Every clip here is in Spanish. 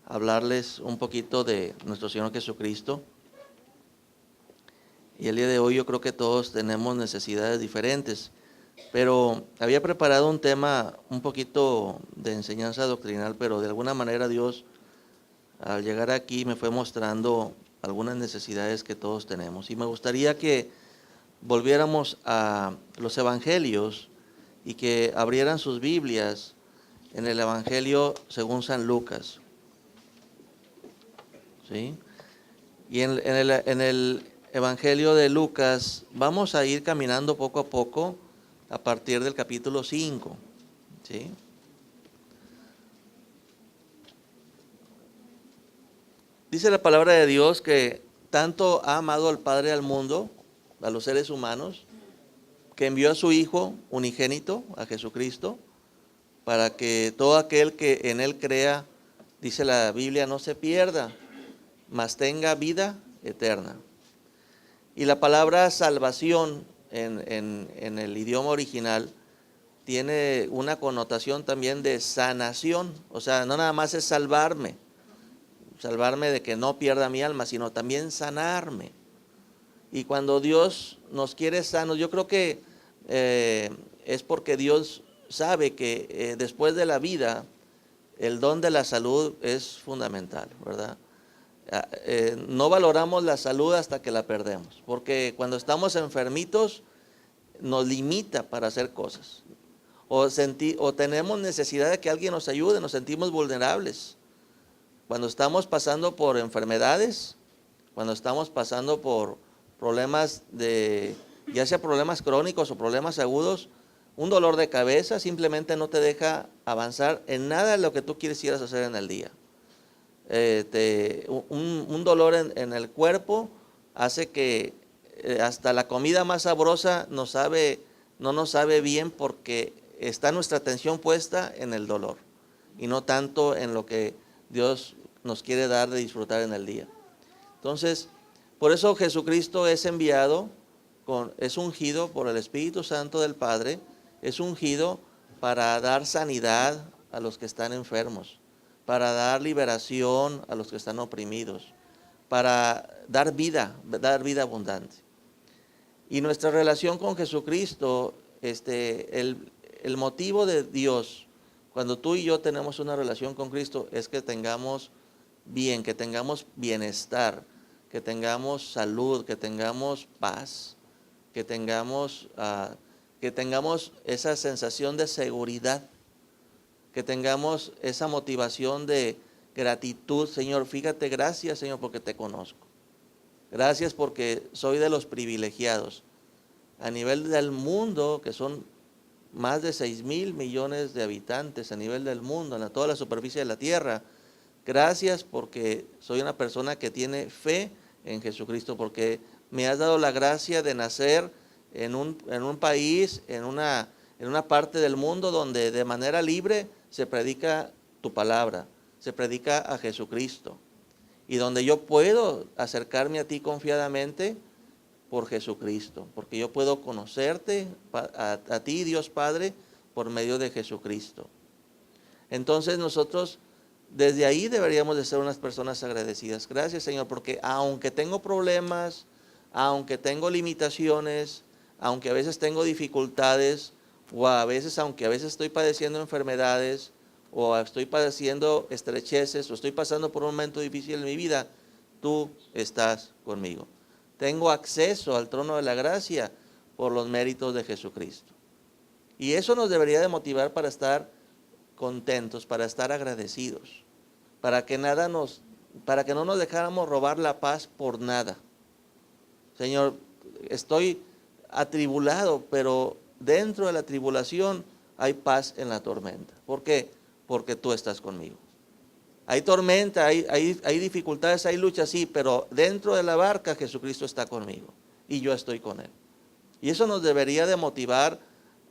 hablarles un poquito de nuestro Señor Jesucristo. Y el día de hoy yo creo que todos tenemos necesidades diferentes, pero había preparado un tema un poquito de enseñanza doctrinal, pero de alguna manera Dios al llegar aquí me fue mostrando algunas necesidades que todos tenemos. Y me gustaría que volviéramos a los evangelios y que abrieran sus Biblias en el Evangelio según San Lucas. ¿Sí? Y en el Evangelio de Lucas vamos a ir caminando poco a poco a partir del capítulo 5. ¿Sí? Dice la palabra de Dios que tanto ha amado al Padre al mundo, a los seres humanos, que envió a su Hijo unigénito, a Jesucristo, para que todo aquel que en Él crea, dice la Biblia, no se pierda, mas tenga vida eterna. Y la palabra salvación en el idioma original tiene una connotación también de sanación. O sea, no nada más es salvarme de que no pierda mi alma, sino también sanarme. Y cuando Dios nos quiere sanos, yo creo que es porque Dios sabe que después de la vida, el don de la salud es fundamental, ¿verdad? No valoramos la salud hasta que la perdemos, porque cuando estamos enfermitos nos limita para hacer cosas, o tenemos necesidad de que alguien nos ayude, nos sentimos vulnerables. Cuando estamos pasando por enfermedades, cuando estamos pasando por problemas ya sea problemas crónicos o problemas agudos, un dolor de cabeza simplemente no te deja avanzar en nada de lo que tú quisieras hacer en el día. Un dolor en el cuerpo hace que hasta la comida más sabrosa no nos sabe bien, porque está nuestra atención puesta en el dolor y no tanto en lo que Dios nos quiere dar de disfrutar en el día. Entonces, por eso Jesucristo es enviado, es ungido por el Espíritu Santo del Padre, es ungido para dar sanidad a los que están enfermos, para dar liberación a los que están oprimidos, para dar vida abundante. Y nuestra relación con Jesucristo, el motivo de Dios, cuando tú y yo tenemos una relación con Cristo, es que tengamos bien, que tengamos bienestar, que tengamos salud, que tengamos paz, que tengamos esa sensación de seguridad, que tengamos esa motivación de gratitud. Señor, fíjate, gracias Señor porque te conozco. Gracias porque soy de los privilegiados. A nivel del mundo, que son más de 6,000 millones de habitantes a nivel del mundo, en toda la superficie de la tierra, gracias porque soy una persona que tiene fe en Jesucristo, porque me has dado la gracia de nacer en un país, en una parte del mundo donde de manera libre se predica tu palabra, se predica a Jesucristo, y donde yo puedo acercarme a ti confiadamente por Jesucristo, porque yo puedo conocerte a ti, Dios Padre, por medio de Jesucristo. Entonces nosotros desde ahí deberíamos de ser unas personas agradecidas. Gracias Señor, porque aunque tengo problemas, aunque tengo limitaciones, aunque a veces tengo dificultades, o aunque a veces estoy padeciendo enfermedades, o estoy padeciendo estrecheces, o estoy pasando por un momento difícil en mi vida, tú estás conmigo. Tengo acceso al trono de la gracia por los méritos de Jesucristo. Y eso nos debería de motivar para estar contentos, para estar agradecidos, para que no nos dejáramos robar la paz por nada. Señor, estoy atribulado, pero dentro de la tribulación hay paz en la tormenta. ¿Por qué? Porque tú estás conmigo. Hay tormenta, hay dificultades, hay luchas, sí, pero dentro de la barca Jesucristo está conmigo y yo estoy con Él. Y eso nos debería de motivar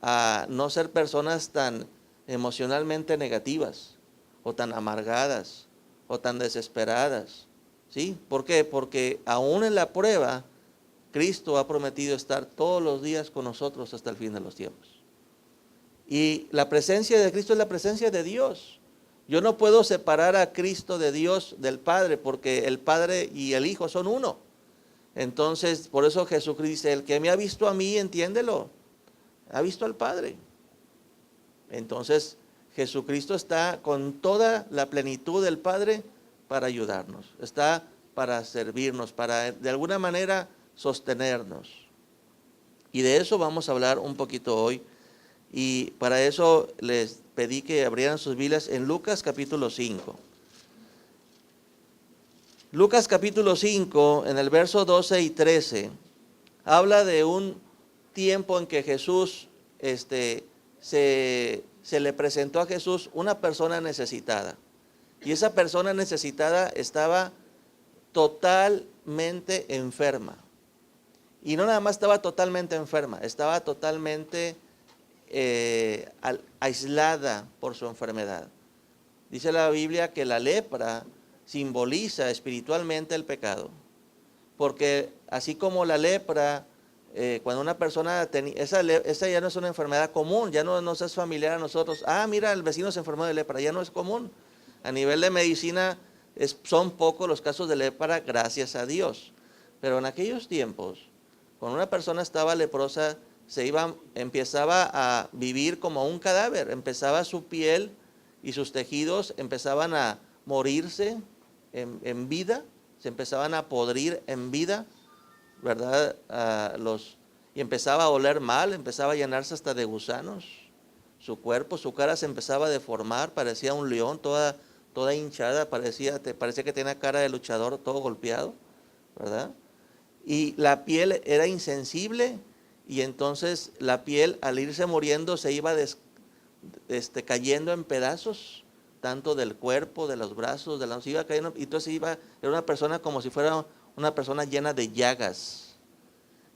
a no ser personas tan emocionalmente negativas, o tan amargadas, o tan desesperadas. ¿Sí? ¿Por qué? Porque aún en la prueba, Cristo ha prometido estar todos los días con nosotros hasta el fin de los tiempos. Y la presencia de Cristo es la presencia de Dios. Yo no puedo separar a Cristo de Dios, del Padre, porque el Padre y el Hijo son uno. Entonces, por eso Jesucristo dice, el que me ha visto a mí, entiéndelo, ha visto al Padre. Entonces, Jesucristo está con toda la plenitud del Padre para ayudarnos. Está para servirnos, para de alguna manera sostenernos. Y de eso vamos a hablar un poquito hoy. Y para eso les pedí que abrieran sus Biblias en Lucas capítulo 5. Lucas capítulo 5, en el verso 12 y 13, habla de un tiempo en que Jesús, se le presentó a Jesús una persona necesitada. Y esa persona necesitada estaba totalmente enferma. Y no nada más estaba totalmente enferma, estaba totalmente aislada por su enfermedad. Dice la Biblia que la lepra simboliza espiritualmente el pecado, porque así como la lepra, cuando una persona tenía, esa ya no es una enfermedad común, ya no nos es familiar a nosotros. Mira, el vecino se enfermó de lepra, ya no es común. A nivel de medicina son pocos los casos de lepra, gracias a Dios. Pero en aquellos tiempos, cuando una persona estaba leprosa, empezaba a vivir como un cadáver, empezaba su piel y sus tejidos empezaban a morirse en vida, se empezaban a podrir en vida, ¿verdad? Y empezaba a oler mal, empezaba a llenarse hasta de gusanos. Su cuerpo, su cara se empezaba a deformar, parecía un león, toda hinchada, parecía que tenía cara de luchador, todo golpeado, ¿verdad? Y la piel era insensible, y entonces la piel, al irse muriendo, se iba cayendo en pedazos, tanto del cuerpo, de los brazos, de la iba cayendo, y entonces era una persona como si fuera una persona llena de llagas,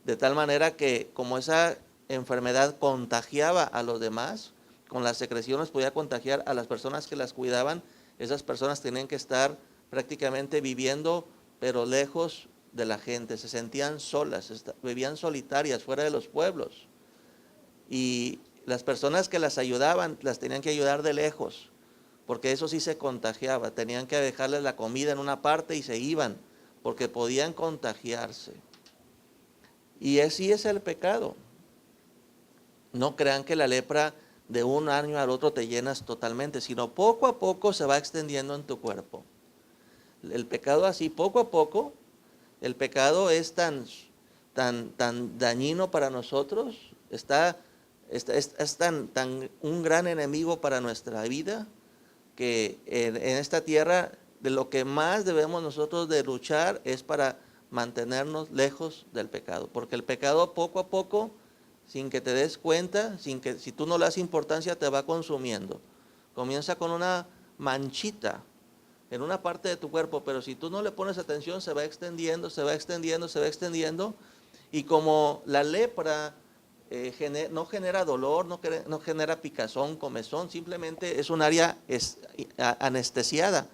de tal manera que como esa enfermedad contagiaba a los demás, con las secreciones podía contagiar a las personas que las cuidaban. Esas personas tenían que estar prácticamente viviendo, pero lejos de la gente, se sentían solas, vivían solitarias fuera de los pueblos, y las personas que las ayudaban las tenían que ayudar de lejos, porque eso sí se contagiaba. Tenían que dejarles la comida en una parte y se iban, porque podían contagiarse. Y así es el pecado. No crean que la lepra de un año al otro te llenas totalmente, sino poco a poco se va extendiendo en tu cuerpo. El pecado así, poco a poco, el pecado es tan dañino para nosotros, es tan un gran enemigo para nuestra vida, que en esta tierra de lo que más debemos nosotros de luchar es para mantenernos lejos del pecado, porque el pecado poco a poco, sin que te des cuenta, si tú no le das importancia, te va consumiendo. Comienza con una manchita en una parte de tu cuerpo, pero si tú no le pones atención, se va extendiendo, se va extendiendo, se va extendiendo, y como la lepra no genera dolor, no genera picazón, comezón, simplemente es un área anestesiada.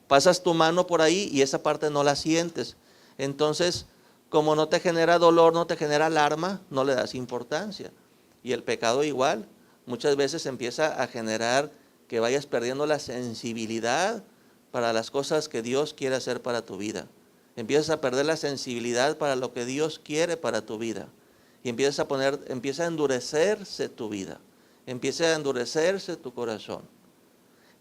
Pasas tu mano por ahí y esa parte no la sientes. Entonces, como no te genera dolor, no te genera alarma, no le das importancia. Y el pecado igual, muchas veces empieza a generar que vayas perdiendo la sensibilidad para las cosas que Dios quiere hacer para tu vida. Empiezas a perder la sensibilidad para lo que Dios quiere para tu vida. Y empieza a endurecerse tu vida, empieza a endurecerse tu corazón.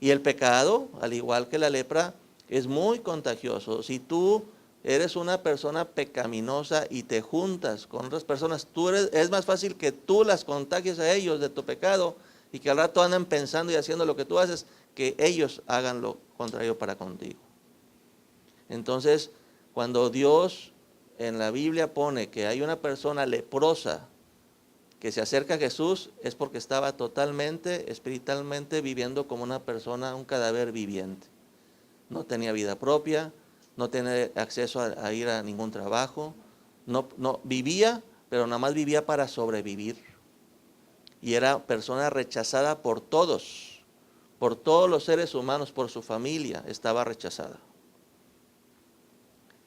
Y el pecado, al igual que la lepra, es muy contagioso. Si tú eres una persona pecaminosa y te juntas con otras personas, es más fácil que tú las contagies a ellos de tu pecado, y que al rato andan pensando y haciendo lo que tú haces, que ellos hagan lo contrario para contigo. Entonces, cuando Dios en la Biblia pone que hay una persona leprosa que se acerca a Jesús, es porque estaba totalmente, espiritualmente viviendo como una persona, un cadáver viviente. No tenía vida propia, no tenía acceso a ir a ningún trabajo, no vivía, pero nada más vivía para sobrevivir. Y era persona rechazada por todos los seres humanos, por su familia, estaba rechazada.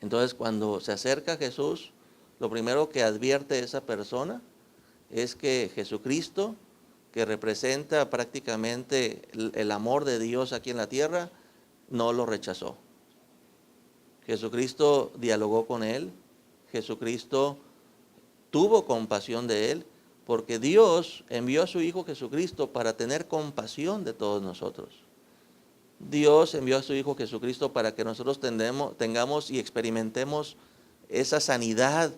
Entonces, cuando se acerca a Jesús, lo primero que advierte esa persona es que Jesucristo que representa prácticamente el amor de Dios aquí en la tierra, no lo rechazó. Jesucristo dialogó con él, Jesucristo tuvo compasión de él, porque Dios envió a su Hijo Jesucristo para tener compasión de todos nosotros. Dios envió a su Hijo Jesucristo para que nosotros tengamos y experimentemos esa sanidad,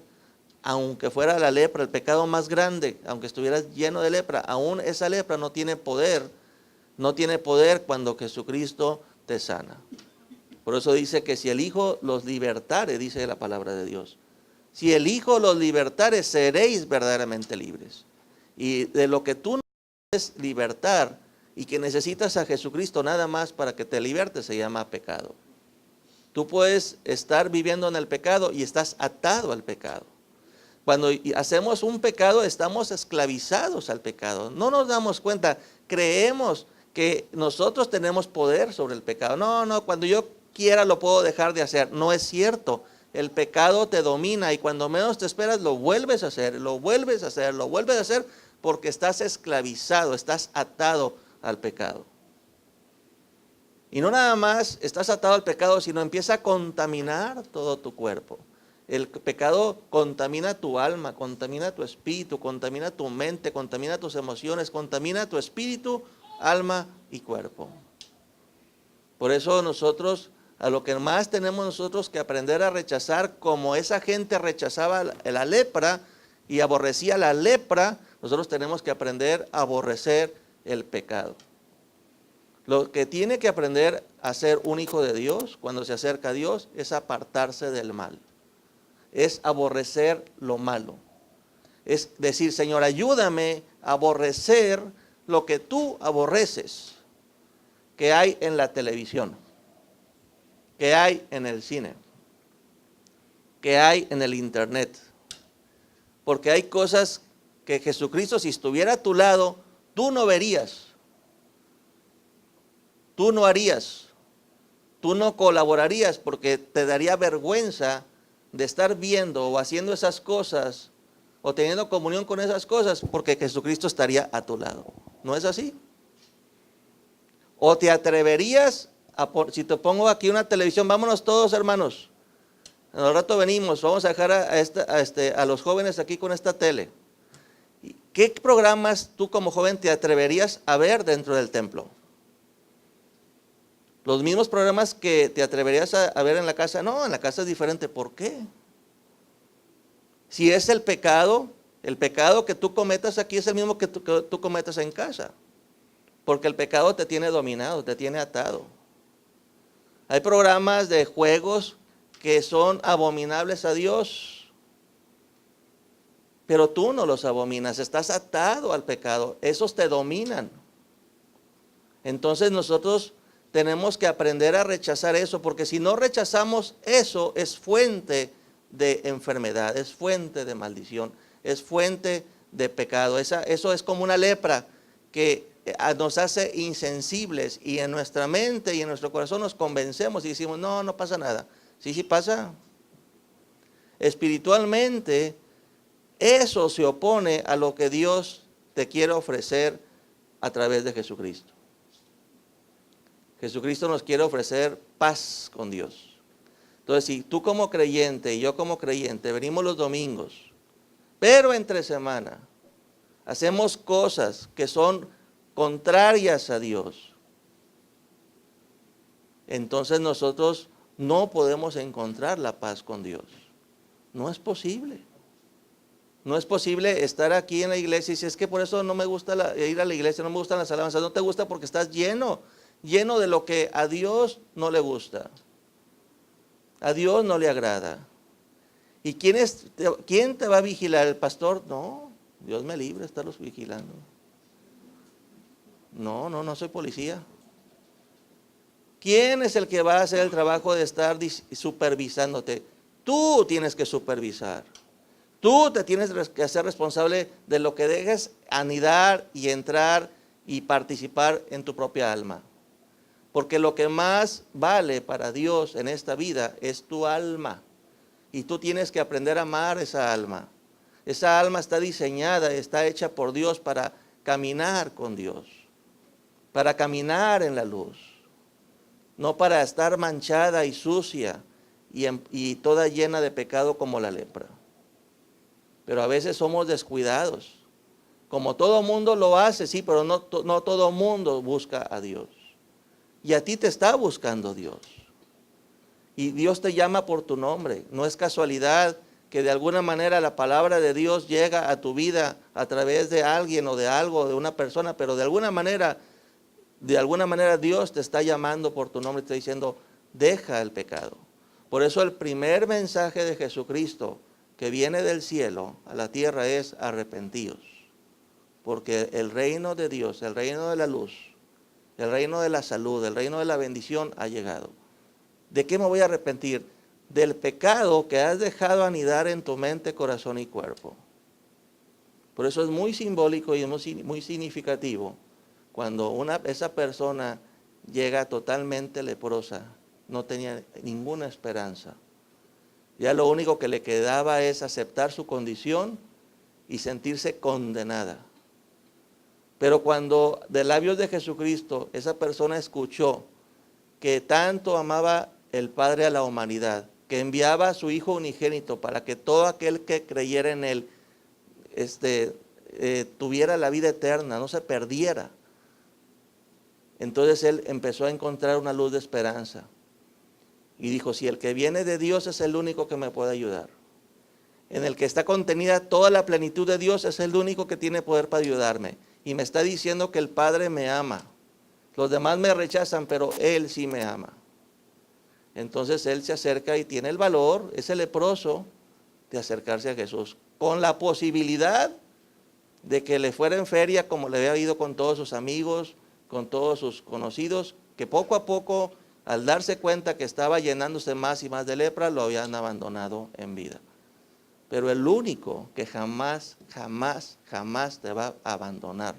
aunque fuera la lepra, el pecado más grande, aunque estuvieras lleno de lepra, aún esa lepra no tiene poder cuando Jesucristo te sana. Por eso dice que si el Hijo los libertare, dice la palabra de Dios, si el Hijo los libertare, seréis verdaderamente libres. Y de lo que tú no puedes libertar y que necesitas a Jesucristo nada más para que te libertes, se llama pecado. Tú puedes estar viviendo en el pecado y estás atado al pecado. Cuando hacemos un pecado, estamos esclavizados al pecado. No nos damos cuenta, creemos que nosotros tenemos poder sobre el pecado. No, cuando yo quiera lo puedo dejar de hacer. No es cierto. El pecado te domina y cuando menos te esperas lo vuelves a hacer, lo vuelves a hacer, lo vuelves a hacer porque estás esclavizado, estás atado al pecado. Y no nada más estás atado al pecado, sino empieza a contaminar todo tu cuerpo. El pecado contamina tu alma, contamina tu espíritu, contamina tu mente, contamina tus emociones, contamina tu espíritu, alma y cuerpo. Por eso nosotros, a lo que más tenemos nosotros que aprender a rechazar, como esa gente rechazaba la lepra y aborrecía la lepra, nosotros tenemos que aprender a aborrecer el pecado. Lo que tiene que aprender a ser un hijo de Dios cuando se acerca a Dios es apartarse del mal. Es aborrecer lo malo. Es decir, Señor, ayúdame a aborrecer lo que tú aborreces, que hay en la televisión, que hay en el cine, que hay en el internet. Porque hay cosas que Jesucristo, si estuviera a tu lado, tú no verías. Tú no harías, tú no colaborarías porque te daría vergüenza de estar viendo o haciendo esas cosas o teniendo comunión con esas cosas porque Jesucristo estaría a tu lado. ¿No es así? ¿O te atreverías si te pongo aquí una televisión, vámonos todos hermanos, al rato venimos, vamos a dejar a los jóvenes aquí con esta tele? ¿Qué programas tú como joven te atreverías a ver dentro del templo? Los mismos programas que te atreverías a ver en la casa, no, en la casa es diferente. ¿Por qué? Si es el pecado que tú cometas aquí es el mismo que tú cometas en casa. Porque el pecado te tiene dominado, te tiene atado. Hay programas de juegos que son abominables a Dios, pero tú no los abominas, estás atado al pecado, esos te dominan. Entonces nosotros tenemos que aprender a rechazar eso, porque si no rechazamos eso, es fuente de enfermedad, es fuente de maldición, es fuente de pecado. Eso es como una lepra que nos hace insensibles y en nuestra mente y en nuestro corazón nos convencemos y decimos, no pasa nada. Sí pasa. Espiritualmente, eso se opone a lo que Dios te quiere ofrecer a través de Jesucristo. Jesucristo nos quiere ofrecer paz con Dios. Entonces, si tú como creyente y yo como creyente venimos los domingos, pero entre semana hacemos cosas que son contrarias a Dios, entonces nosotros no podemos encontrar la paz con Dios. No es posible. No es posible estar aquí en la iglesia y si es que por eso no me gusta ir a la iglesia, no me gustan las alabanzas. No te gusta porque estás lleno de lo que a Dios no le gusta. A Dios no le agrada. ¿Y quién te va a vigilar? ¿El pastor? No, Dios me libre de estarlos vigilando. No soy policía. ¿Quién es el que va a hacer el trabajo de estar supervisándote? Tú tienes que supervisar. Tú te tienes que hacer responsable de lo que dejes anidar y entrar y participar en tu propia alma. Porque lo que más vale para Dios en esta vida es tu alma. Y tú tienes que aprender a amar esa alma. Esa alma está diseñada, está hecha por Dios para caminar con Dios, para caminar en la luz, no para estar manchada y sucia y toda llena de pecado como la lepra. Pero a veces somos descuidados. Como todo mundo lo hace, sí, pero no todo mundo busca a Dios. Y a ti te está buscando Dios. Y Dios te llama por tu nombre. No es casualidad que de alguna manera la palabra de Dios llega a tu vida a través de alguien o de algo, de una persona, pero de alguna manera Dios te está llamando por tu nombre, te está diciendo, deja el pecado. Por eso el primer mensaje de Jesucristo que viene del cielo a la tierra es arrepentíos. Porque el reino de Dios, el reino de la luz, el reino de la salud, el reino de la bendición ha llegado. ¿De qué me voy a arrepentir? Del pecado que has dejado anidar en tu mente, corazón y cuerpo. Por eso es muy simbólico y muy significativo cuando esa persona llega totalmente leprosa, no tenía ninguna esperanza. Ya lo único que le quedaba es aceptar su condición y sentirse condenada. Pero cuando de labios de Jesucristo esa persona escuchó que tanto amaba el Padre a la humanidad, que enviaba a su Hijo unigénito para que todo aquel que creyera en Él tuviera la vida eterna, no se perdiera. Entonces él empezó a encontrar una luz de esperanza. Y dijo, si el que viene de Dios es el único que me puede ayudar. En el que está contenida toda la plenitud de Dios es el único que tiene poder para ayudarme. Y me está diciendo que el Padre me ama. Los demás me rechazan, pero Él sí me ama. Entonces él se acerca y tiene el valor, ese leproso, de acercarse a Jesús. Con la posibilidad de que le fuera en feria como le había ido con todos sus amigos, con todos sus conocidos, que poco a poco, al darse cuenta que estaba llenándose más y más de lepra, lo habían abandonado en vida. Pero el único que jamás, jamás, jamás te va a abandonar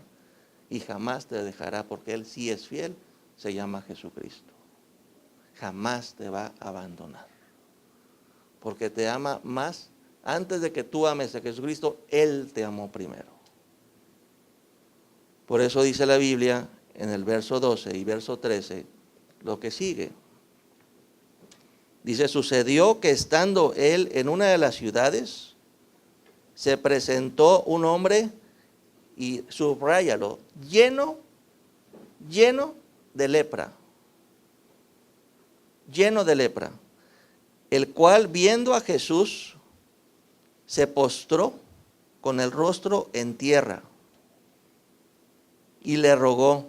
y jamás te dejará, porque Él sí es fiel, se llama Jesucristo. Jamás te va a abandonar. Porque te ama más. Antes de que tú ames a Jesucristo, Él te amó primero. Por eso dice la Biblia en el verso 12 y verso 13, lo que sigue. Dice, sucedió que estando él en una de las ciudades, se presentó un hombre, y subráyalo, lleno de lepra. Lleno de lepra. El cual, viendo a Jesús, se postró con el rostro en tierra y le rogó,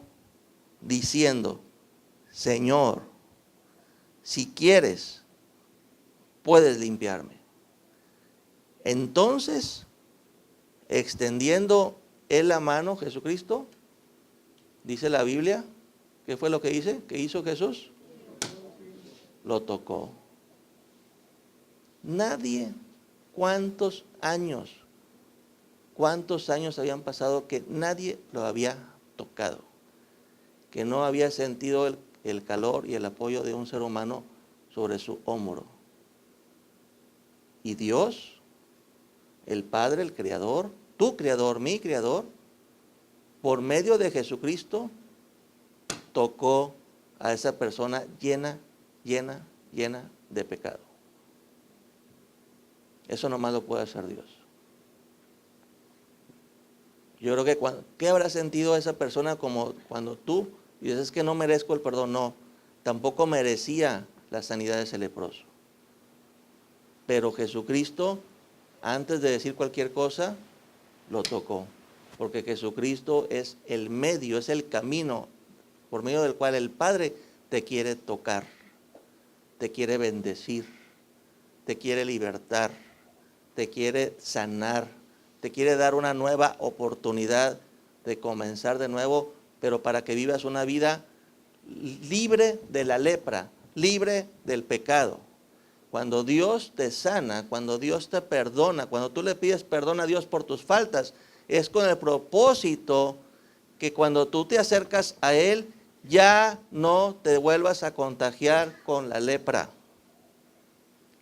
diciendo, Señor, si quieres, puedes limpiarme. Entonces, extendiendo él la mano, Jesucristo, dice la Biblia, ¿qué fue lo que dice? ¿Qué hizo Jesús? Lo tocó. Nadie, ¿cuántos años habían pasado que nadie lo había tocado? Que no había sentido el calor y el apoyo de un ser humano sobre su hombro. Y Dios, el Padre, el Creador, tu Creador, mi Creador, por medio de Jesucristo, tocó a esa persona llena de pecado. Eso nomás lo puede hacer Dios. Yo creo que ¿qué habrá sentido esa persona como cuando tú dices, es que no merezco el perdón? No, tampoco merecía la sanidad de ese leproso. Pero Jesucristo, antes de decir cualquier cosa, lo tocó. Porque Jesucristo es el medio, es el camino por medio del cual el Padre te quiere tocar, te quiere bendecir, te quiere libertar, te quiere sanar, te quiere dar una nueva oportunidad de comenzar de nuevo, pero para que vivas una vida libre de la lepra, libre del pecado. Cuando Dios te sana, cuando Dios te perdona, cuando tú le pides perdón a Dios por tus faltas, es con el propósito que cuando tú te acercas a Él, ya no te vuelvas a contagiar con la lepra.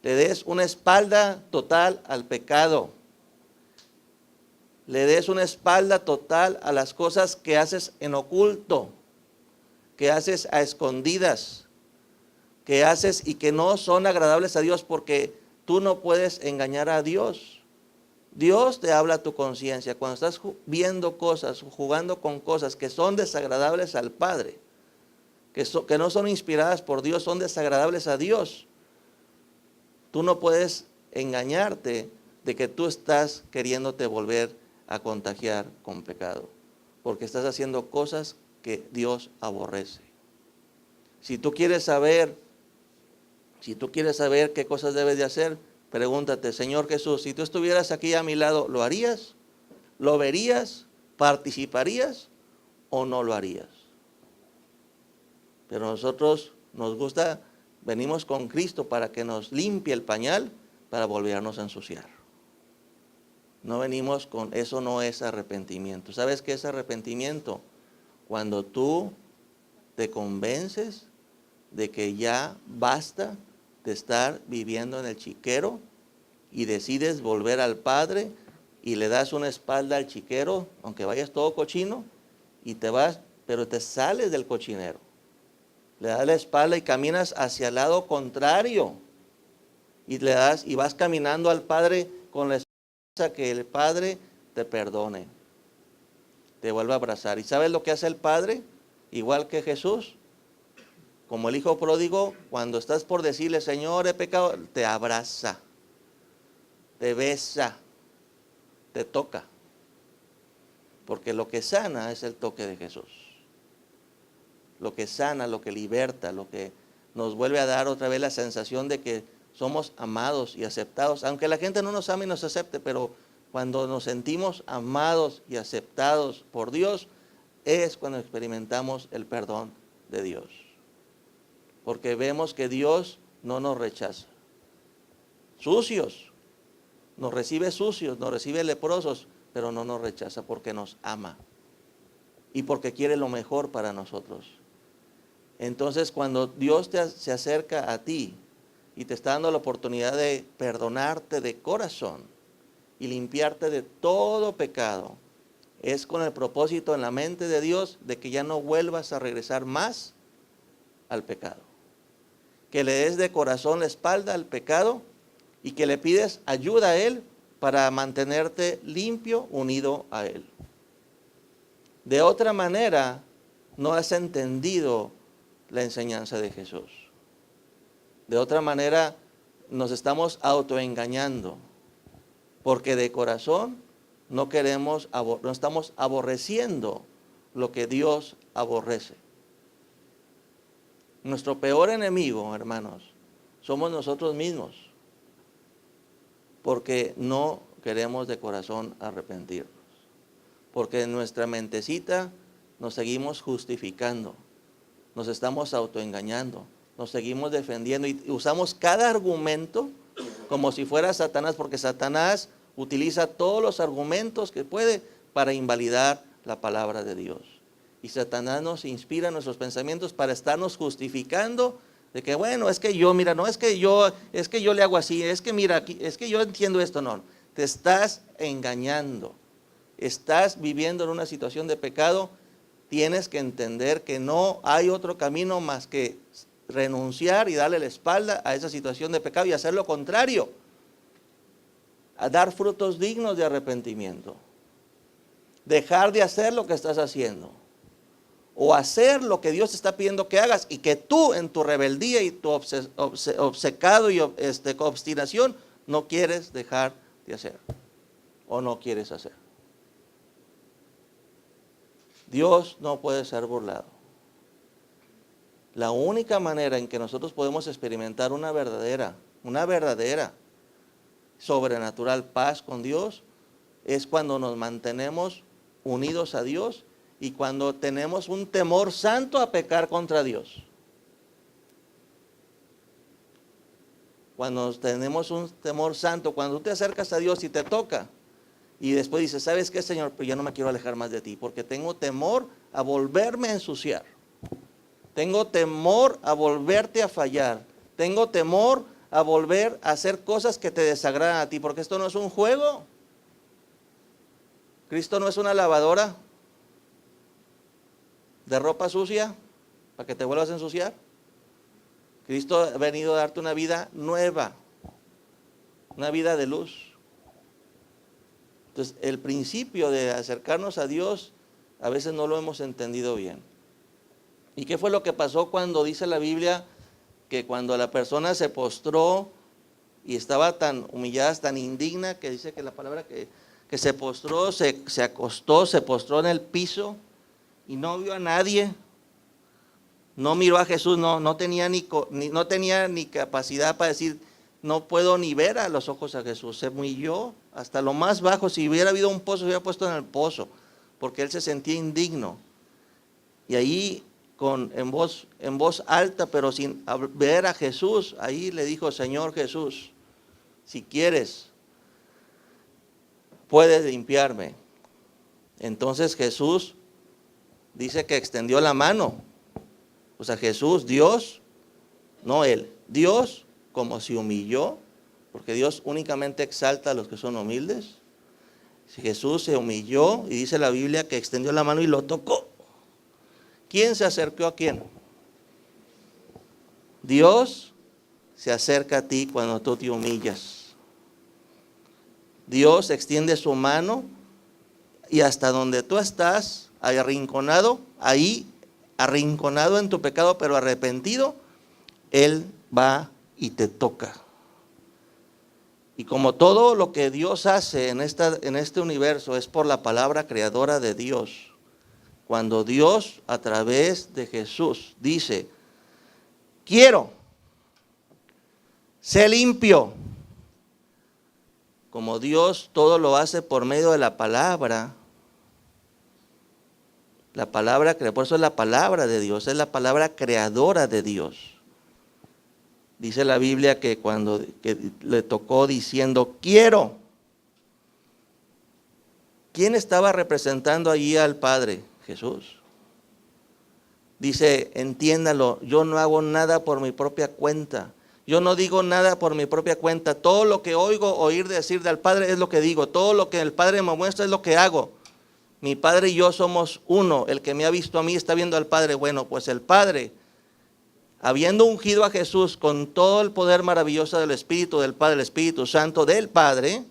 Le des una espalda total al pecado. le des una espalda total a las cosas que haces en oculto, que haces a escondidas, que haces y que no son agradables a Dios, porque tú no puedes engañar a Dios. Dios te habla a tu conciencia. Cuando estás viendo cosas, jugando con cosas que son desagradables al Padre, que no son inspiradas por Dios, son desagradables a Dios, tú no puedes engañarte de que tú estás queriéndote volver a contagiar con pecado, porque estás haciendo cosas que Dios aborrece. Si tú quieres saber qué cosas debes de hacer, pregúntate: Señor Jesús, si tú estuvieras aquí a mi lado, ¿lo harías? ¿Lo verías? ¿Participarías o no lo harías? Pero nosotros nos gusta, venimos con Cristo para que nos limpie el pañal, para volvernos a ensuciar. No venimos con, eso no es arrepentimiento. ¿Sabes qué es arrepentimiento? Cuando tú te convences de que ya basta de estar viviendo en el chiquero y decides volver al Padre y le das una espalda al chiquero, aunque vayas todo cochino, y te vas, pero te sales del cochinero. Le das la espalda y caminas hacia el lado contrario y le das y vas caminando al Padre con la esperanza que el Padre te perdone, te vuelva a abrazar. ¿Y sabes lo que hace el Padre? Igual que Jesús, como el hijo pródigo, cuando estás por decirle: Señor, he pecado, te abraza, te besa, te toca, porque lo que sana es el toque de Jesús. Lo que sana, lo que liberta, lo que nos vuelve a dar otra vez la sensación de que somos amados y aceptados, aunque la gente no nos ame y nos acepte, pero cuando nos sentimos amados y aceptados por Dios, es cuando experimentamos el perdón de Dios, porque vemos que Dios no nos rechaza. Sucios, nos recibe leprosos, pero no nos rechaza porque nos ama y porque quiere lo mejor para nosotros. Entonces, cuando Dios se acerca a ti y te está dando la oportunidad de perdonarte de corazón y limpiarte de todo pecado, es con el propósito en la mente de Dios de que ya no vuelvas a regresar más al pecado. Que le des de corazón la espalda al pecado y que le pides ayuda a Él para mantenerte limpio, unido a Él. De otra manera, no has entendido la enseñanza de Jesús. De otra manera, nos estamos autoengañando, porque de corazón no estamos aborreciendo lo que Dios aborrece. Nuestro peor enemigo, hermanos, somos nosotros mismos, porque no queremos de corazón arrepentirnos, porque en nuestra mentecita nos seguimos justificando, nos estamos autoengañando, nos seguimos defendiendo y usamos cada argumento como si fuera Satanás, porque Satanás utiliza todos los argumentos que puede para invalidar la palabra de Dios. Y Satanás nos inspira nuestros pensamientos para estarnos justificando de que, bueno, es que yo, mira, no, es que yo le hago así, es que mira, es que yo entiendo esto. No, te estás engañando, estás viviendo en una situación de pecado. Tienes que entender que no hay otro camino más que renunciar y darle la espalda a esa situación de pecado y hacer lo contrario, a dar frutos dignos de arrepentimiento. Dejar de hacer lo que estás haciendo o hacer lo que Dios te está pidiendo que hagas y que tú en tu rebeldía y tu obcecado y obstinación no quieres dejar de hacer o no quieres hacer. Dios no puede ser burlado. La única manera en que nosotros podemos experimentar una verdadera sobrenatural paz con Dios es cuando nos mantenemos unidos a Dios y cuando tenemos un temor santo a pecar contra Dios. Cuando tenemos un temor santo, cuando tú te acercas a Dios y te toca, y después dices: ¿sabes qué, Señor? Pues yo no me quiero alejar más de ti, porque tengo temor a volverme a ensuciar. Tengo temor a volverte a fallar. Tengo temor a volver a hacer cosas que te desagradan a ti, porque esto no es un juego. Cristo no es una lavadora de ropa sucia para que te vuelvas a ensuciar. Cristo ha venido a darte una vida nueva, una vida de luz. Entonces, el principio de acercarnos a Dios a veces no lo hemos entendido bien. ¿Y qué fue lo que pasó cuando dice la Biblia que cuando la persona se postró y estaba tan humillada, tan indigna, que dice que la palabra que se postró, se acostó, se postró en el piso y no vio a nadie? No miró a Jesús, no tenía ni capacidad para decir, no puedo ni ver a los ojos a Jesús. Se humilló hasta lo más bajo. Si hubiera habido un pozo, se hubiera puesto en el pozo, porque él se sentía indigno. Y ahí, en voz alta, pero sin ver a Jesús, ahí le dijo: Señor Jesús, si quieres, puedes limpiarme. Entonces Jesús dice que extendió la mano. O sea, Jesús, Dios, no él, Dios como se humilló, porque Dios únicamente exalta a los que son humildes. Jesús se humilló y dice la Biblia que extendió la mano y lo tocó. ¿Quién se acercó a quién? Dios se acerca a ti cuando tú te humillas. Dios extiende su mano y hasta donde tú estás, arrinconado, ahí, arrinconado en tu pecado, pero arrepentido, Él va y te toca. Y como todo lo que Dios hace en este universo es por la palabra creadora de Dios, cuando Dios a través de Jesús dice: quiero, sé limpio. Como Dios todo lo hace por medio de la palabra, por eso es la palabra de Dios, es la palabra creadora de Dios. Dice la Biblia que cuando le tocó diciendo: quiero. ¿Quién estaba representando allí al Padre? Jesús. Dice: entiéndalo, yo no hago nada por mi propia cuenta. Yo no digo nada por mi propia cuenta. Todo lo que oír decir del Padre es lo que digo. Todo lo que el Padre me muestra es lo que hago. Mi Padre y yo somos uno. El que me ha visto a mí está viendo al Padre. Bueno, pues el Padre, habiendo ungido a Jesús con todo el poder maravilloso del Espíritu del Padre, el Espíritu Santo del Padre,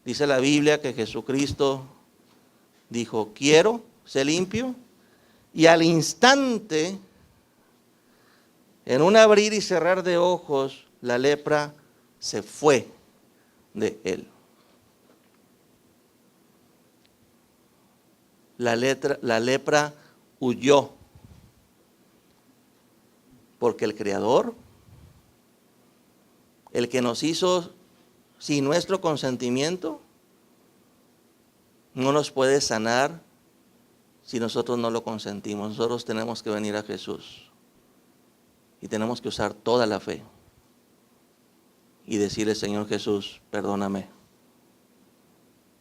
dice la Biblia que Jesucristo dijo: quiero, sé limpio. Y al instante, en un abrir y cerrar de ojos, la lepra se fue de él. La lepra huyó. Porque el Creador, el que nos hizo sin nuestro consentimiento, no nos puede sanar si nosotros no lo consentimos. Nosotros tenemos que venir a Jesús y tenemos que usar toda la fe y decirle: Señor Jesús, perdóname,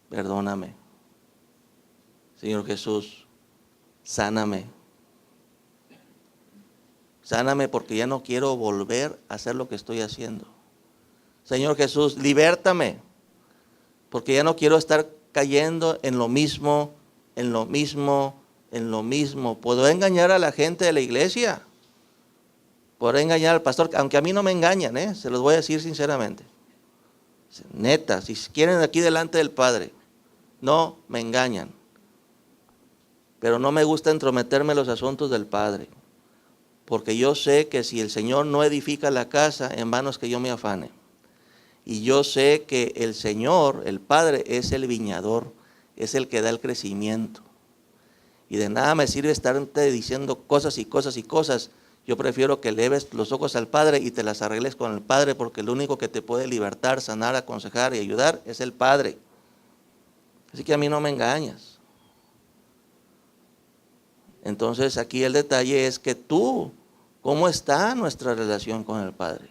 perdóname. Señor Jesús, sáname. Sáname porque ya no quiero volver a hacer lo que estoy haciendo. Señor Jesús, libértame, porque ya no quiero estar cayendo en lo mismo, en lo mismo, en lo mismo. ¿Puedo engañar a la gente de la iglesia? ¿Puedo engañar al pastor? Aunque a mí no me engañan, se los voy a decir sinceramente. Neta, si quieren aquí delante del Padre, no me engañan. Pero no me gusta entrometerme en los asuntos del Padre. Porque yo sé que si el Señor no edifica la casa, en vano es que yo me afane. Y yo sé que el Señor, el Padre, es el viñador, es el que da el crecimiento. Y de nada me sirve estarte diciendo cosas y cosas y cosas. Yo prefiero que leves los ojos al Padre y te las arregles con el Padre, porque el único que te puede libertar, sanar, aconsejar y ayudar es el Padre. Así que a mí no me engañas. Entonces aquí el detalle es que tú, ¿cómo está nuestra relación con el Padre?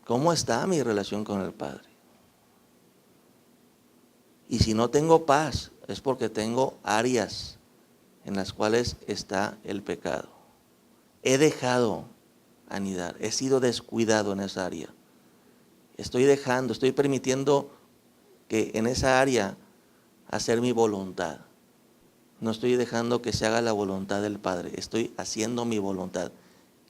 ¿Cómo está mi relación con el Padre? Y si no tengo paz, es porque tengo áreas en las cuales está el pecado. He dejado anidar, he sido descuidado en esa área. Estoy permitiendo que en esa área hacer mi voluntad. No estoy dejando que se haga la voluntad del Padre, estoy haciendo mi voluntad.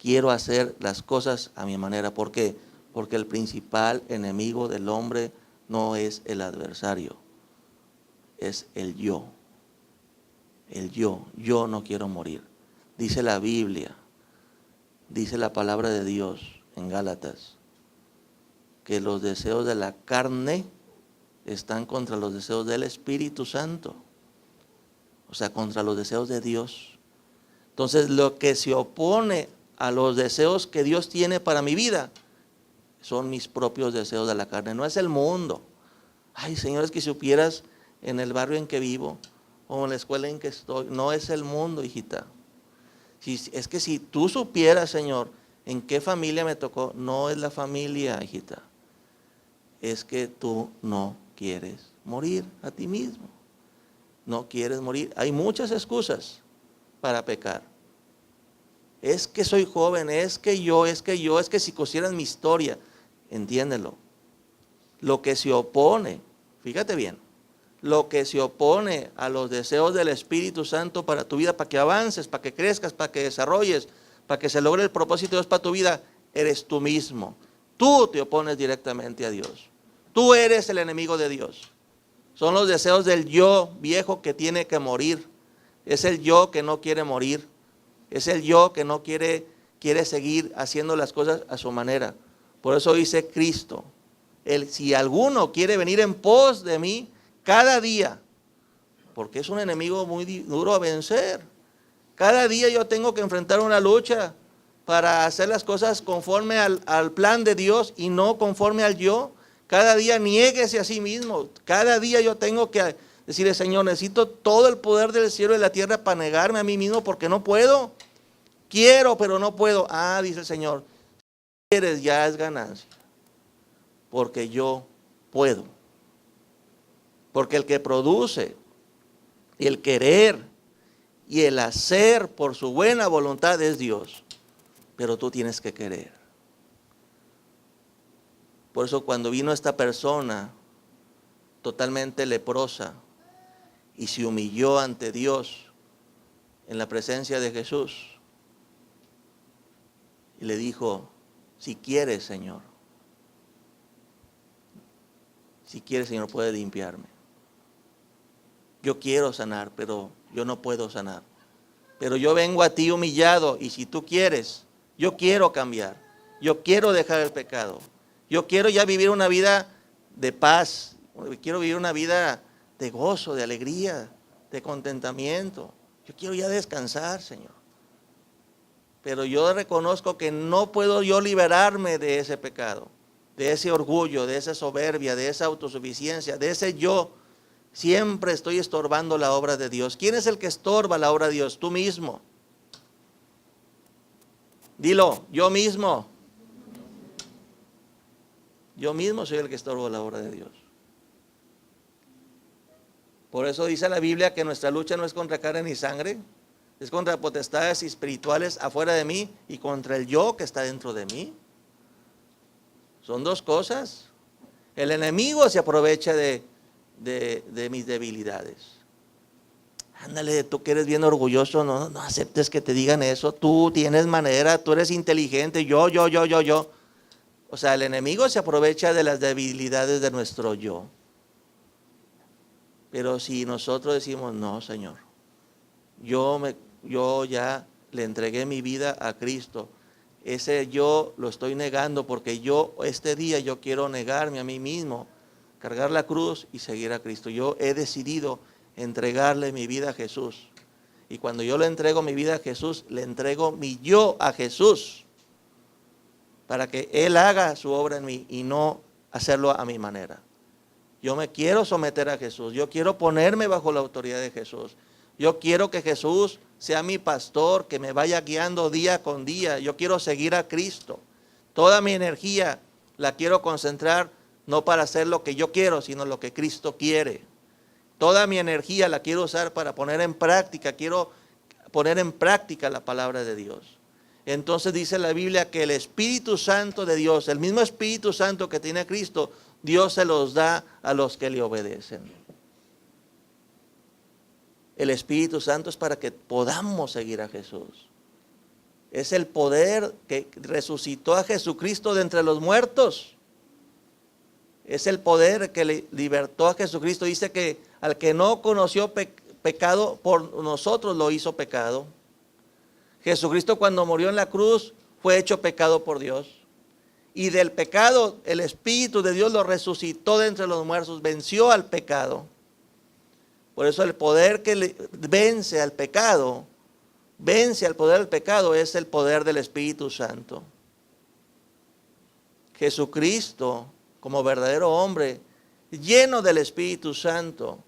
Quiero hacer las cosas a mi manera. ¿Por qué? Porque el principal enemigo del hombre no es el adversario, es el yo. El yo. Yo no quiero morir. Dice la Biblia, dice la palabra de Dios en Gálatas, que los deseos de la carne están contra los deseos del Espíritu Santo. O sea, contra los deseos de Dios. Entonces, lo que se opone a los deseos que Dios tiene para mi vida son mis propios deseos de la carne. No es el mundo. Ay, Señor, es que si supieras en el barrio en que vivo o en la escuela en que estoy, no es el mundo, hijita. Es que si tú supieras, Señor, en qué familia me tocó, no es la familia, hijita. Es que tú no quieres morir a ti mismo. No quieres morir. Hay muchas excusas para pecar. Es que soy joven, es que si conocieran mi historia, entiéndelo. Lo que se opone, fíjate bien, lo que se opone a los deseos del Espíritu Santo para tu vida, para que avances, para que crezcas, para que desarrolles, para que se logre el propósito de Dios para tu vida, eres tú mismo. Tú te opones directamente a Dios. Tú eres el enemigo de Dios. Son los deseos del yo viejo que tiene que morir. Es el yo que no quiere morir. Es el yo que no quiere seguir haciendo las cosas a su manera. Por eso dice Cristo, si alguno quiere venir en pos de mí cada día, porque es un enemigo muy duro a vencer. Cada día yo tengo que enfrentar una lucha para hacer las cosas conforme al plan de Dios y no conforme al yo. Cada día niéguese a sí mismo. Cada día yo tengo que decirle, Señor, necesito todo el poder del cielo y de la tierra para negarme a mí mismo porque no puedo. Quiero, pero no puedo. Dice el Señor, si quieres ya es ganancia. Porque yo puedo. Porque el que produce, y el querer y el hacer por su buena voluntad es Dios. Pero tú tienes que querer. Por eso cuando vino esta persona totalmente leprosa y se humilló ante Dios en la presencia de Jesús y le dijo, si quieres, Señor, puede limpiarme. Yo quiero sanar, pero yo no puedo sanar. Pero yo vengo a ti humillado y si tú quieres, yo quiero cambiar. Yo quiero dejar el pecado. Yo quiero ya vivir una vida de paz. Quiero vivir una vida de gozo, de alegría, de contentamiento. Yo quiero ya descansar, Señor. Pero yo reconozco que no puedo yo liberarme de ese pecado, de ese orgullo, de esa soberbia, de esa autosuficiencia, de ese yo. Siempre estoy estorbando la obra de Dios. ¿Quién es el que estorba la obra de Dios? Tú mismo. Dilo, yo mismo. Yo mismo soy el que estorbo la obra de Dios. Por eso dice la Biblia que nuestra lucha no es contra carne ni sangre, es contra potestades espirituales afuera de mí y contra el yo que está dentro de mí. Son dos cosas. El enemigo se aprovecha de mis debilidades. Ándale, tú que eres bien orgulloso, no aceptes que te digan eso. Tú tienes manera, tú eres inteligente, yo. O sea, el enemigo se aprovecha de las debilidades de nuestro yo. Pero si nosotros decimos, no, Señor, yo ya le entregué mi vida a Cristo. Ese yo lo estoy negando porque este día yo quiero negarme a mí mismo, cargar la cruz y seguir a Cristo. Yo he decidido entregarle mi vida a Jesús. Y cuando yo le entrego mi vida a Jesús, le entrego mi yo a Jesús. Para que Él haga su obra en mí y no hacerlo a mi manera. Yo me quiero someter a Jesús. Yo quiero ponerme bajo la autoridad de Jesús. Yo quiero que Jesús sea mi pastor, que me vaya guiando día con día. Yo quiero seguir a Cristo. Toda mi energía la quiero concentrar no para hacer lo que yo quiero, sino lo que Cristo quiere. Toda mi energía la quiero usar para poner en práctica. Quiero poner en práctica la palabra de Dios. Entonces dice la Biblia que el Espíritu Santo de Dios, el mismo Espíritu Santo que tiene Cristo, Dios se los da a los que le obedecen. El Espíritu Santo es para que podamos seguir a Jesús. Es el poder que resucitó a Jesucristo de entre los muertos. Es el poder que libertó a Jesucristo. Dice que al que no conoció pecado, por nosotros lo hizo pecado. Jesucristo cuando murió en la cruz fue hecho pecado por Dios. Y del pecado el Espíritu de Dios lo resucitó de entre los muertos, venció al pecado. Por eso el poder que vence al pecado, vence al poder del pecado, es el poder del Espíritu Santo. Jesucristo, como verdadero hombre, lleno del Espíritu Santo,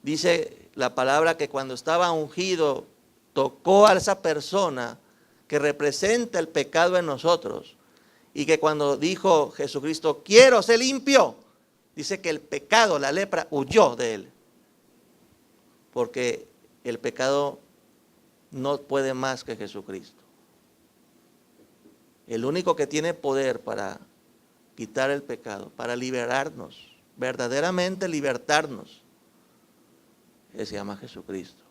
dice la palabra que cuando estaba ungido, tocó a esa persona que representa el pecado en nosotros. Y que cuando dijo Jesucristo, quiero ser limpio, dice que el pecado, la lepra, huyó de él. Porque el pecado no puede más que Jesucristo. El único que tiene poder para quitar el pecado, para liberarnos, verdaderamente libertarnos, se llama Jesucristo.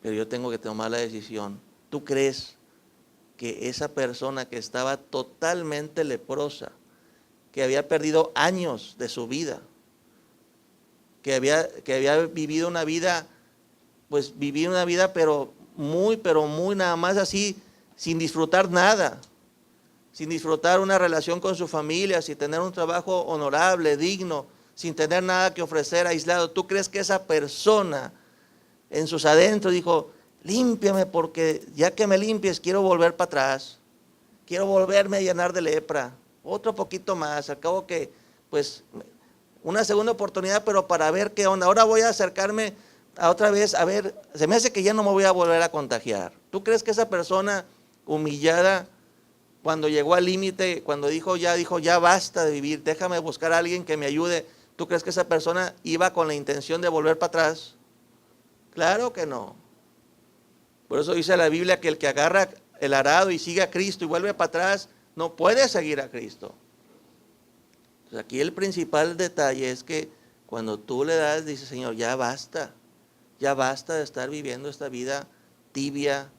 Pero yo tengo que tomar la decisión. ¿Tú crees que esa persona que estaba totalmente leprosa, que había perdido años de su vida, que había vivido una vida, pues vivir una vida pero muy nada más así, sin disfrutar nada, sin disfrutar una relación con su familia, sin tener un trabajo honorable, digno, sin tener nada que ofrecer, aislado? ¿Tú crees que esa persona en sus adentros dijo, límpiame porque ya que me limpies quiero volver para atrás, quiero volverme a llenar de lepra, otro poquito más, al cabo que pues una segunda oportunidad, pero para ver qué onda? Ahora voy a acercarme a otra vez, a ver, se me hace que ya no me voy a volver a contagiar. ¿Tú crees que esa persona humillada, cuando llegó al límite, cuando dijo ya basta de vivir, déjame buscar a alguien que me ayude, ¿tú crees que esa persona iba con la intención de volver para atrás? Claro que no. Por eso dice la Biblia que el que agarra el arado y sigue a Cristo y vuelve para atrás, no puede seguir a Cristo. Entonces aquí el principal detalle es que cuando tú le das, dice Señor, ya basta de estar viviendo esta vida tibia,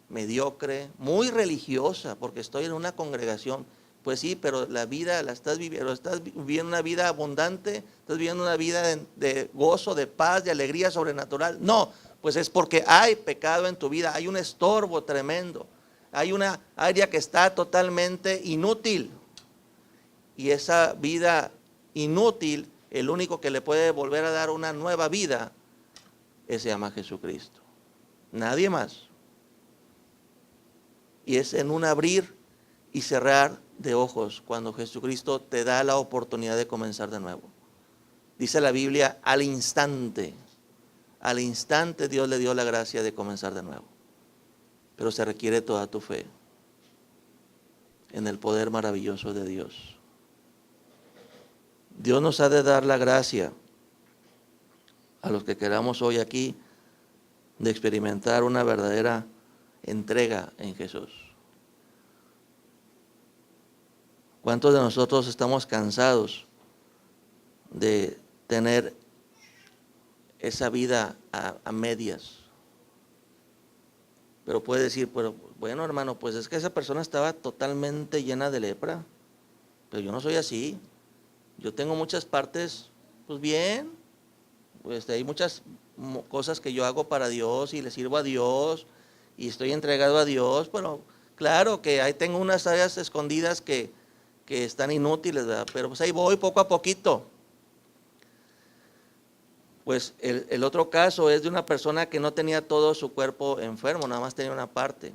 mediocre, muy religiosa, porque estoy en una congregación. Pues sí, pero la vida la estás viviendo una vida abundante, estás viviendo una vida de gozo, de paz, de alegría sobrenatural. No, pues es porque hay pecado en tu vida, hay un estorbo tremendo, hay una área que está totalmente inútil. Y esa vida inútil, el único que le puede volver a dar una nueva vida, se llama Jesucristo. Nadie más. Y es en un abrir y cerrar de ojos cuando Jesucristo te da la oportunidad de comenzar de nuevo. Dice la Biblia, al instante Dios le dio la gracia de comenzar de nuevo. Pero se requiere toda tu fe en el poder maravilloso de Dios. Dios nos ha de dar la gracia a los que queramos hoy aquí de experimentar una verdadera entrega en Jesús. ¿Cuántos de nosotros estamos cansados de tener esa vida a medias? Pero puede decir, pero bueno hermano, pues es que esa persona estaba totalmente llena de lepra, pero yo no soy así. Yo tengo muchas partes, pues bien, pues hay muchas cosas que yo hago para Dios y le sirvo a Dios y estoy entregado a Dios, pero claro que ahí tengo unas áreas escondidas que están inútiles, ¿verdad? Pero pues ahí voy poco a poquito. Pues el otro caso es de una persona que no tenía todo su cuerpo enfermo, nada más tenía una parte,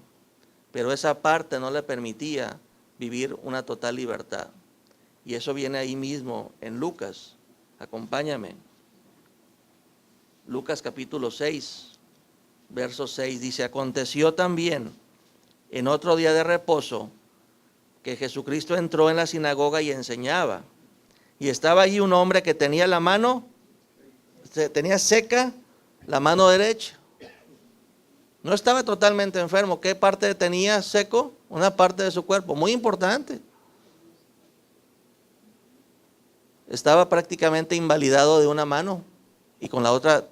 pero esa parte no le permitía vivir una total libertad. Y eso viene ahí mismo en Lucas. Acompáñame. Lucas capítulo 6, verso 6 dice, aconteció también en otro día de reposo que Jesucristo entró en la sinagoga y enseñaba. Y estaba allí un hombre que tenía tenía seca la mano derecha. No estaba totalmente enfermo. ¿Qué parte tenía seco? Una parte de su cuerpo, muy importante. estaba prácticamente invalidado de una mano y con la otra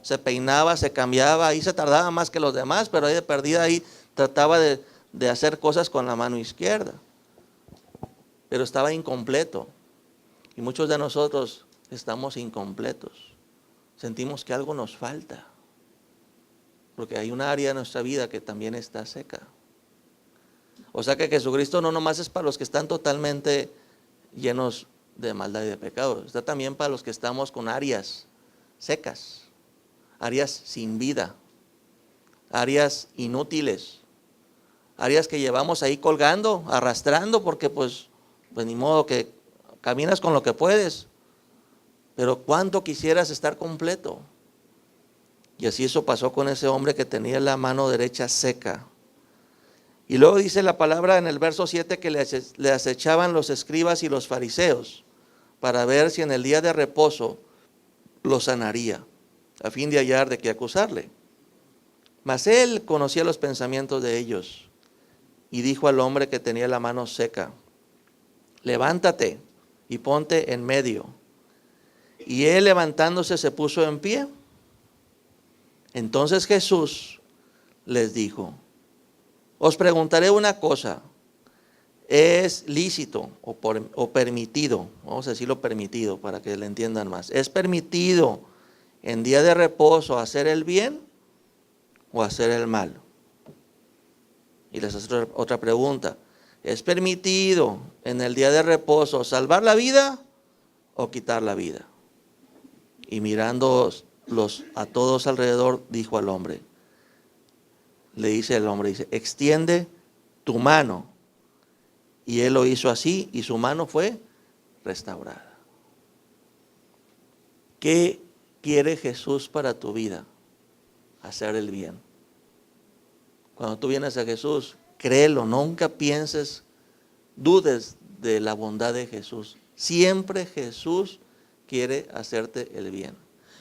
se peinaba, se cambiaba, ahí se tardaba más que los demás, pero ahí de perdida ahí trataba de hacer cosas con la mano izquierda, pero estaba incompleto. Y muchos de nosotros estamos incompletos, sentimos que algo nos falta, porque hay un área de nuestra vida que también está seca. O sea que Jesucristo no nomás es para los que están totalmente llenos de maldad y de pecado, está también para los que estamos con áreas secas, áreas sin vida, áreas inútiles, áreas que llevamos ahí colgando, arrastrando, porque pues ni modo, que caminas con lo que puedes, pero cuánto quisieras estar completo. Y así eso pasó con ese hombre que tenía la mano derecha seca. Y luego dice la palabra en el verso 7 que le acechaban los escribas y los fariseos para ver si en el día de reposo lo sanaría, a fin de hallar de qué acusarle. Mas él conocía los pensamientos de ellos y dijo al hombre que tenía la mano seca: levántate y ponte en medio. Y él, levantándose, se puso en pie. Entonces Jesús les dijo: os preguntaré una cosa, ¿es lícito o permitido? Vamos a decirlo permitido para que le entiendan más. ¿Es permitido en día de reposo hacer el bien o hacer el mal? Y les hace otra pregunta: ¿es permitido en el día de reposo salvar la vida o quitar la vida? Y mirando a todos alrededor, dijo al hombre, le dice el hombre, dice: extiende tu mano. Y él lo hizo así y su mano fue restaurada. ¿Qué quiere Jesús para tu vida? Hacer el bien. Cuando tú vienes a Jesús, créelo, nunca dudes de la bondad de Jesús. Siempre Jesús quiere hacerte el bien.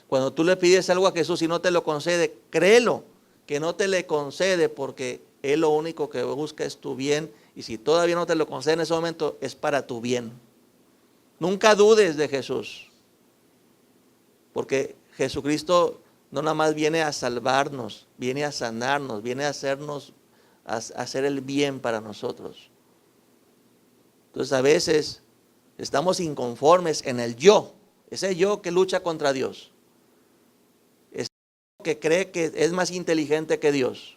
Cuando tú le pides algo a Jesús y no te lo concede, créelo, que no te le concede, porque Él lo único que busca es tu bien, y si todavía no te lo concede en ese momento, es para tu bien. Nunca dudes de Jesús, porque Jesucristo no nada más viene a salvarnos, viene a sanarnos, viene a hacer el bien para nosotros. Entonces a veces estamos inconformes en el yo, ese yo que lucha contra Dios, ese yo que cree que es más inteligente que Dios,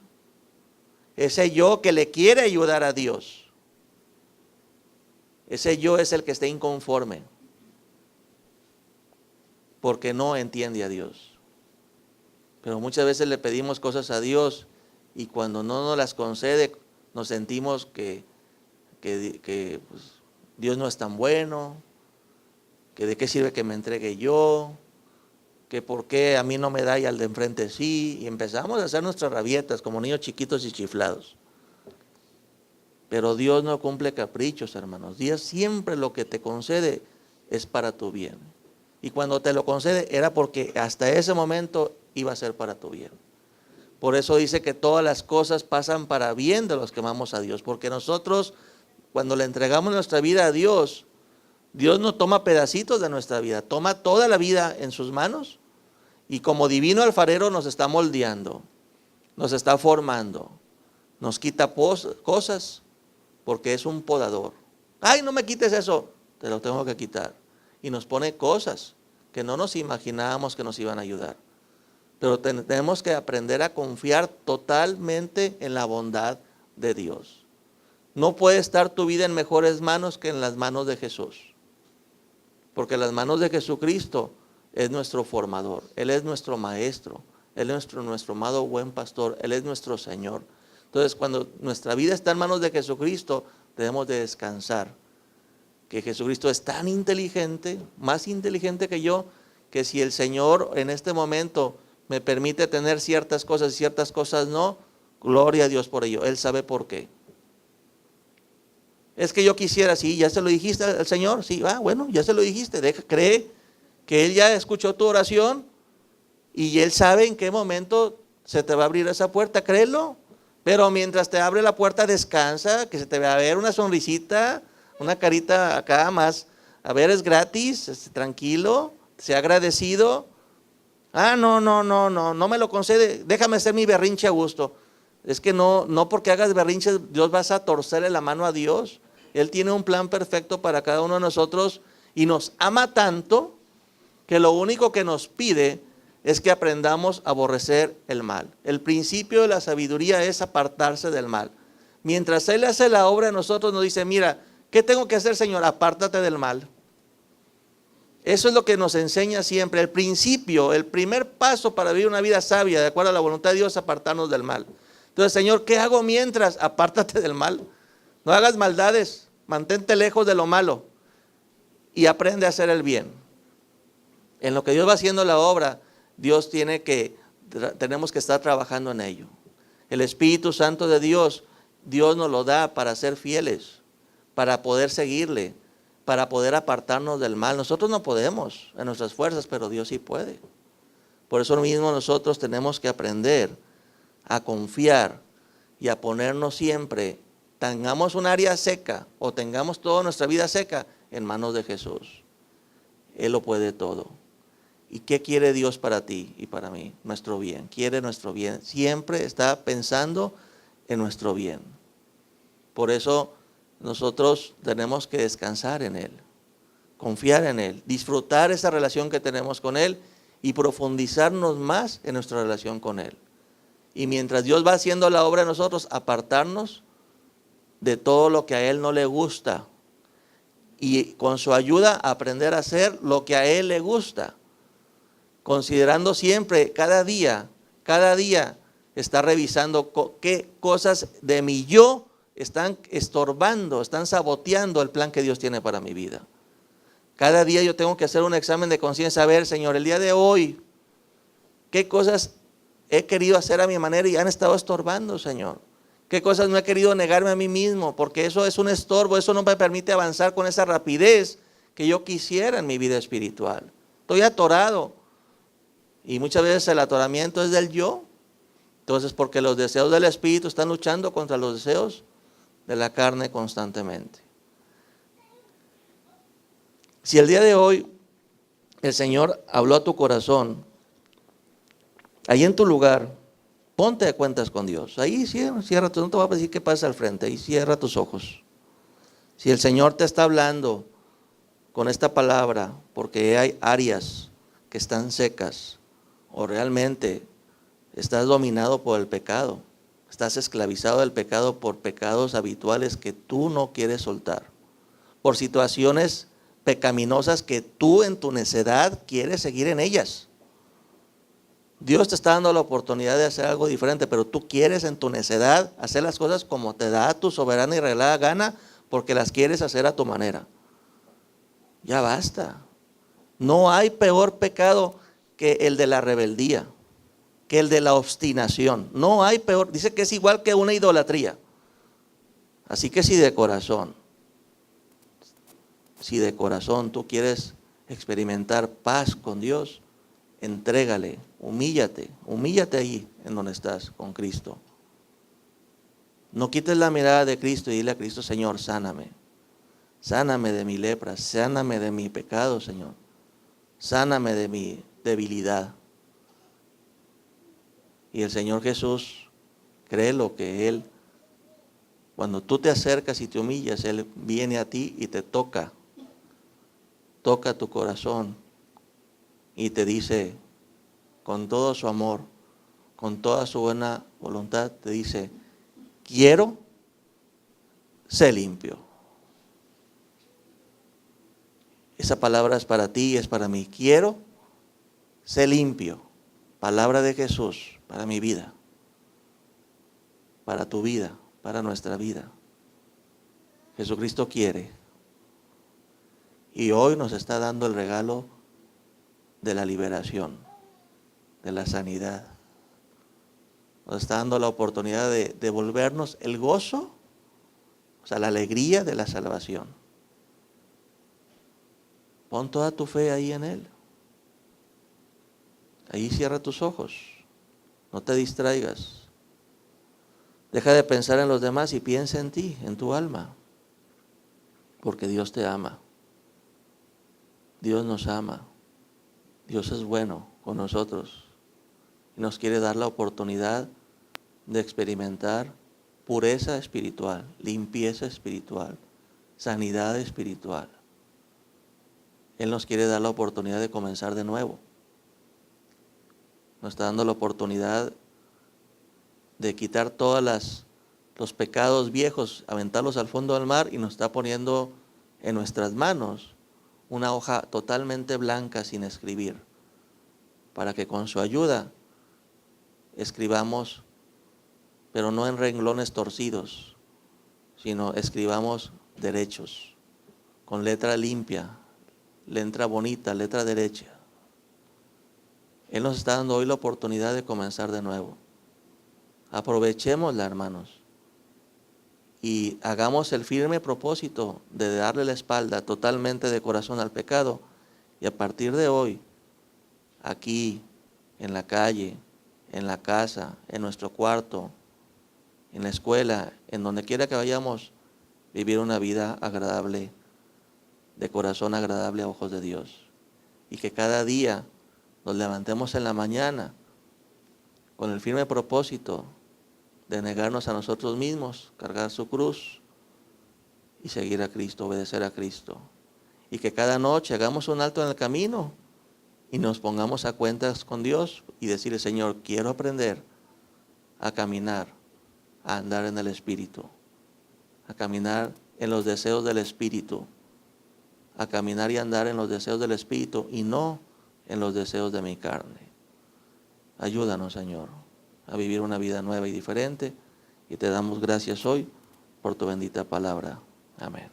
ese yo que le quiere ayudar a Dios. Ese yo es el que está inconforme, porque no entiende a Dios. Pero muchas veces le pedimos cosas a Dios y cuando no nos las concede, nos sentimos que pues, Dios no es tan bueno, que de qué sirve que me entregue yo, que por qué a mí no me da y al de enfrente sí, y empezamos a hacer nuestras rabietas como niños chiquitos y chiflados. Pero Dios no cumple caprichos, hermanos. Dios siempre lo que te concede es para tu bien. Y cuando te lo concede era porque hasta ese momento iba a ser para tu bien. Por eso dice que todas las cosas pasan para bien de los que amamos a Dios. Porque nosotros, cuando le entregamos nuestra vida a Dios, Dios no toma pedacitos de nuestra vida, toma toda la vida en sus manos y como divino alfarero nos está moldeando, nos está formando, nos quita cosas porque es un podador. Ay, no me quites eso, te lo tengo que quitar. Y nos pone cosas que no nos imaginábamos que nos iban a ayudar. Pero tenemos que aprender a confiar totalmente en la bondad de Dios. No puede estar tu vida en mejores manos que en las manos de Jesús. Porque las manos de Jesucristo es nuestro formador, Él es nuestro maestro, Él es nuestro amado buen pastor, Él es nuestro Señor. Entonces, cuando nuestra vida está en manos de Jesucristo, debemos de descansar. Que Jesucristo es tan inteligente, más inteligente que yo, que si el Señor en este momento me permite tener ciertas cosas y ciertas cosas no, gloria a Dios por ello, Él sabe por qué. Es que yo quisiera, sí, ya se lo dijiste al Señor, sí, bueno, ya se lo dijiste, cree que Él ya escuchó tu oración y Él sabe en qué momento se te va a abrir esa puerta, créelo. Pero mientras te abre la puerta, descansa, que se te va a ver una sonrisita, una carita acá más A ver, es gratis, tranquilo, sea agradecido. No me lo concede, déjame hacer mi berrinche a gusto. Es que no porque hagas berrinche, Dios vas a torcerle la mano a Dios. Él tiene un plan perfecto para cada uno de nosotros y nos ama tanto que lo único que nos pide es que aprendamos a aborrecer el mal. El principio de la sabiduría es apartarse del mal. Mientras Él hace la obra de nosotros, nos dice, mira, ¿qué tengo que hacer, Señor? Apártate del mal. Eso es lo que nos enseña siempre. El principio, el primer paso para vivir una vida sabia, de acuerdo a la voluntad de Dios, es apartarnos del mal. Entonces, Señor, ¿qué hago mientras? Apártate del mal. No hagas maldades, mantente lejos de lo malo y aprende a hacer el bien. En lo que Dios va haciendo la obra, tenemos que estar trabajando en ello. El Espíritu Santo de Dios, Dios nos lo da para ser fieles, para poder seguirle, para poder apartarnos del mal. Nosotros no podemos en nuestras fuerzas, pero Dios sí puede. Por eso mismo nosotros tenemos que aprender a confiar y a ponernos siempre, tengamos un área seca o tengamos toda nuestra vida seca, en manos de Jesús. Él lo puede todo. ¿Y qué quiere Dios para ti y para mí? Nuestro bien. Quiere nuestro bien. Siempre está pensando en nuestro bien. Por eso nosotros tenemos que descansar en Él, confiar en Él, disfrutar esa relación que tenemos con Él y profundizarnos más en nuestra relación con Él. Y mientras Dios va haciendo la obra de nosotros, apartarnos de todo lo que a Él no le gusta y con su ayuda aprender a hacer lo que a Él le gusta, considerando siempre, cada día está revisando qué cosas de mi yo están estorbando, están saboteando el plan que Dios tiene para mi vida. Cada día yo tengo que hacer un examen de conciencia, a ver, Señor, el día de hoy, ¿qué cosas he querido hacer a mi manera y han estado estorbando, Señor? ¿Qué cosas no he querido negarme a mí mismo? Porque eso es un estorbo, eso no me permite avanzar con esa rapidez que yo quisiera en mi vida espiritual. Estoy atorado. Y muchas veces el atoramiento es del yo. Entonces, porque los deseos del Espíritu están luchando contra los deseos de la carne constantemente. Si el día de hoy el Señor habló a tu corazón, ahí en tu lugar, ponte de cuentas con Dios. Ahí cierra, no te voy a decir qué pasa al frente, ahí cierra tus ojos. Si el Señor te está hablando con esta palabra, porque hay áreas que están secas, o realmente estás dominado por el pecado, estás esclavizado del pecado por pecados habituales que tú no quieres soltar, por situaciones pecaminosas que tú en tu necedad quieres seguir en ellas. Dios te está dando la oportunidad de hacer algo diferente, pero tú quieres en tu necedad hacer las cosas como te da tu soberana y reglada gana, porque las quieres hacer a tu manera. Ya basta. No hay peor pecado que el de la rebeldía, que el de la obstinación. No hay peor. Dice que es igual que una idolatría. Así que si de corazón tú quieres experimentar paz con Dios, entrégale, humíllate ahí en donde estás con Cristo. No quites la mirada de Cristo y dile a Cristo, Señor, sáname de mi lepra, sáname de mi pecado, Señor, sáname de mi debilidad. Y el Señor Jesús, créelo que Él, cuando tú te acercas y te humillas, Él viene a ti y te toca tu corazón y te dice con todo su amor, con toda su buena voluntad, te dice, quiero ser limpio. Esa palabra es para ti y es para mí. Quiero ser limpio. Palabra de Jesús para mi vida, para tu vida, para nuestra vida. Jesucristo quiere. Y hoy nos está dando el regalo de la liberación, de la sanidad. Nos está dando la oportunidad de devolvernos el gozo, o sea, la alegría de la salvación. Pon toda tu fe ahí en Él. Ahí cierra tus ojos. No te distraigas. Deja de pensar en los demás y piensa en ti, en tu alma. Porque Dios te ama. Dios nos ama, Dios es bueno con nosotros y nos quiere dar la oportunidad de experimentar pureza espiritual, limpieza espiritual, sanidad espiritual. Él nos quiere dar la oportunidad de comenzar de nuevo. Nos está dando la oportunidad de quitar todos los pecados viejos, aventarlos al fondo del mar, y nos está poniendo en nuestras manos una hoja totalmente blanca sin escribir, para que con su ayuda escribamos, pero no en renglones torcidos, sino escribamos derechos, con letra limpia, letra bonita, letra derecha. Él nos está dando hoy la oportunidad de comenzar de nuevo. Aprovechémosla, hermanos, y hagamos el firme propósito de darle la espalda totalmente de corazón al pecado, y a partir de hoy, aquí, en la calle, en la casa, en nuestro cuarto, en la escuela, en donde quiera que vayamos, vivir una vida agradable, de corazón agradable a ojos de Dios. Y que cada día nos levantemos en la mañana con el firme propósito de negarnos a nosotros mismos, cargar su cruz y seguir a Cristo, obedecer a Cristo. Y que cada noche hagamos un alto en el camino y nos pongamos a cuentas con Dios y decirle: Señor, quiero aprender a caminar, a andar en el Espíritu, a caminar en los deseos del Espíritu, a caminar y andar en los deseos del Espíritu y no en los deseos de mi carne. Ayúdanos, Señor, a vivir una vida nueva y diferente, y te damos gracias hoy por tu bendita palabra. Amén.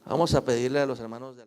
Vamos a pedirle a los hermanos de